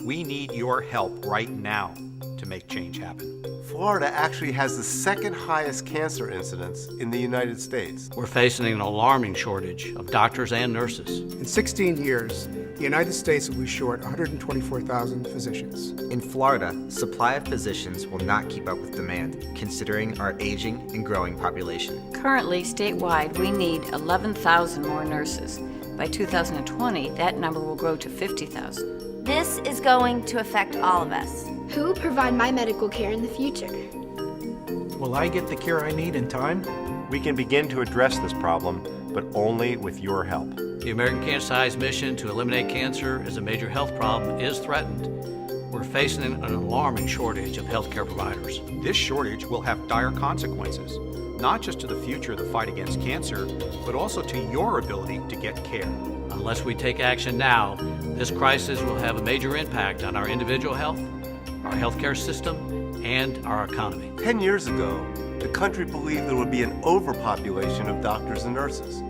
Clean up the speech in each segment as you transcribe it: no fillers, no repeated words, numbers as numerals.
We need your help right now to make change happen. Florida actually has the second highest cancer incidence in the United States. We're facing an alarming shortage of doctors and nurses. In 16 years, the United States will be short 124,000 physicians. In Florida, supply of physicians will not keep up with demand, considering our aging and growing population. Currently, statewide, we need 11,000 more nurses. By 2020, that number will grow to 50,000. This is going to affect all of us. Who will provide my medical care in the future? Will I get the care I need in time? We can begin to address this problem, but only with your help. The American Cancer Society's mission to eliminate cancer as a major health problem is threatened. We're facing an alarming shortage of healthcare providers. This shortage will have dire consequences, not just to the future of the fight against cancer, but also to your ability to get care. Unless we take action now, this crisis will have a major impact on our individual health, our healthcare system, and our economy. 10 years ago, the country believed there would be an overpopulation of doctors and nurses.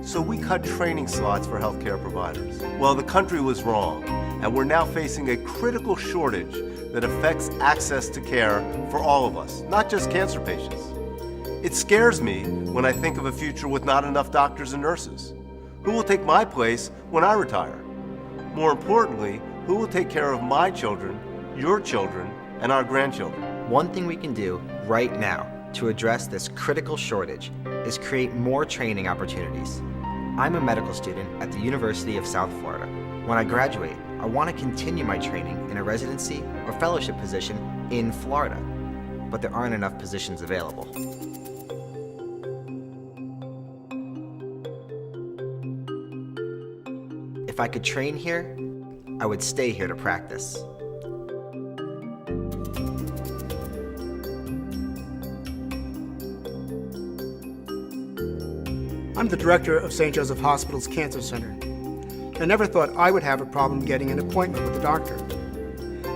So we cut training slots for healthcare providers. Well, the country was wrong, and we're now facing a critical shortage that affects access to care for all of us, not just cancer patients. It scares me when I think of a future with not enough doctors and nurses. Who will take my place when I retire? More importantly, who will take care of my children, your children, and our grandchildren? One thing we can do right now to address this critical shortage is create more training opportunities. I'm a medical student at the University of South Florida. When I graduate, I want to continue my training in a residency or fellowship position in Florida, but there aren't enough positions available. If I could train here, I would stay here to practice. I'm the director of St. Joseph Hospital's Cancer Center. I never thought I would have a problem getting an appointment with a doctor,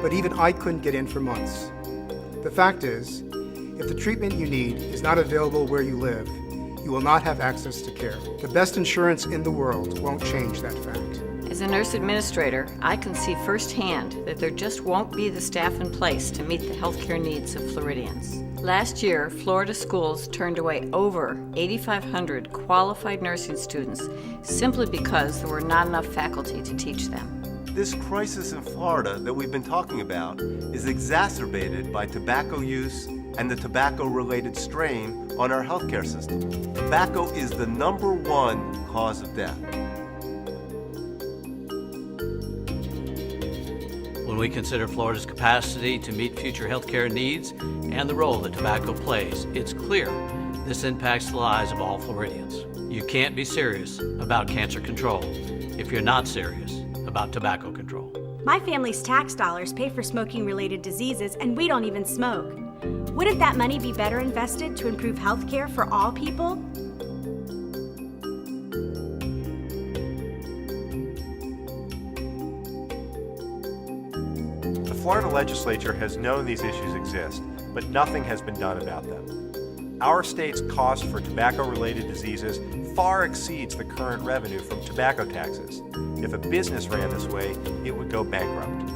but even I couldn't get in for months. The fact is, if the treatment you need is not available where you live, you will not have access to care. The best insurance in the world won't change that fact. As a nurse administrator, I can see firsthand that there just won't be the staff in place to meet the healthcare needs of Floridians. Last year, Florida schools turned away over 8,500 qualified nursing students simply because there were not enough faculty to teach them. This crisis in Florida that we've been talking about is exacerbated by tobacco use and the tobacco-related strain on our healthcare system. Tobacco is the #1 cause of death. When we consider Florida's capacity to meet future healthcare needs and the role that tobacco plays, it's clear this impacts the lives of all Floridians. You can't be serious about cancer control if you're not serious about tobacco control. My family's tax dollars pay for smoking-related diseases, and we don't even smoke. Wouldn't that money be better invested to improve health care for all people? The Florida legislature has known these issues exist, but nothing has been done about them. Our state's cost for tobacco-related diseases far exceeds the current revenue from tobacco taxes. If a business ran this way, it would go bankrupt.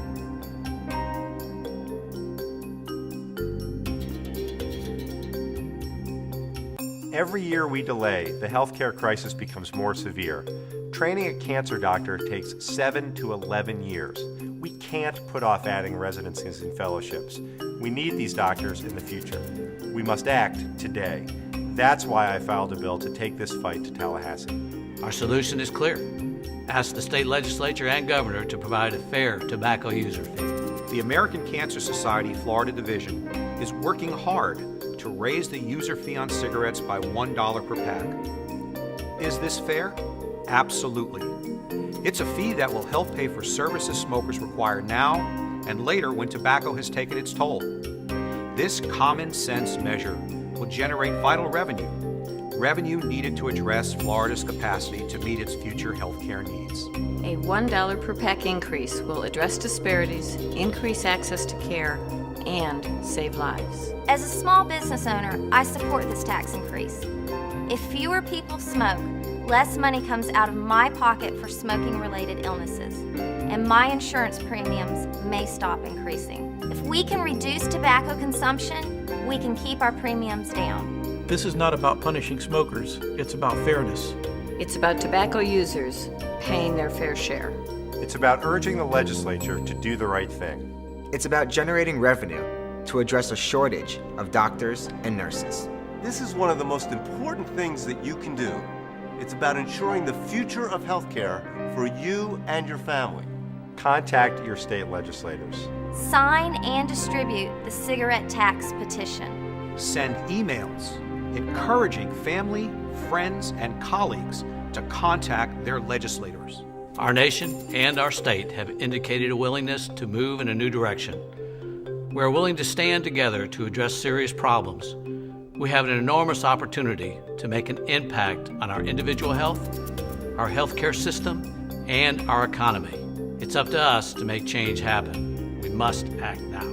Every year we delay, the healthcare crisis becomes more severe. Training a cancer doctor takes 7 to 11 years. We can't put off adding residencies and fellowships. We need these doctors in the future. We must act today. That's why I filed a bill to take this fight to Tallahassee. Our solution is clear. Ask the state legislature and governor to provide a fair tobacco user fee. The American Cancer Society Florida Division is working hard to raise the user fee on cigarettes by $1 per pack. Is this fair? Absolutely. It's a fee that will help pay for services smokers require now and later when tobacco has taken its toll. This common sense measure will generate vital revenue needed to address Florida's capacity to meet its future healthcare needs. A $1 per pack increase will address disparities, increase access to care, and save lives. As a small business owner, I support this tax increase. If fewer people smoke, less money comes out of my pocket for smoking-related illnesses, and my insurance premiums may stop increasing. If we can reduce tobacco consumption, we can keep our premiums down. This is not about punishing smokers. It's about fairness. It's about tobacco users paying their fair share. It's about urging the legislature to do the right thing. It's about generating revenue to address a shortage of doctors and nurses. This is one of the most important things that you can do. It's about ensuring the future of healthcare for you and your family. Contact your state legislators. Sign and distribute the cigarette tax petition. Send emails encouraging family, friends, and colleagues to contact their legislators. Our nation and our state have indicated a willingness to move in a new direction. We are willing to stand together to address serious problems. We have an enormous opportunity to make an impact on our individual health, our healthcare system, and our economy. It's up to us to make change happen. We must act now.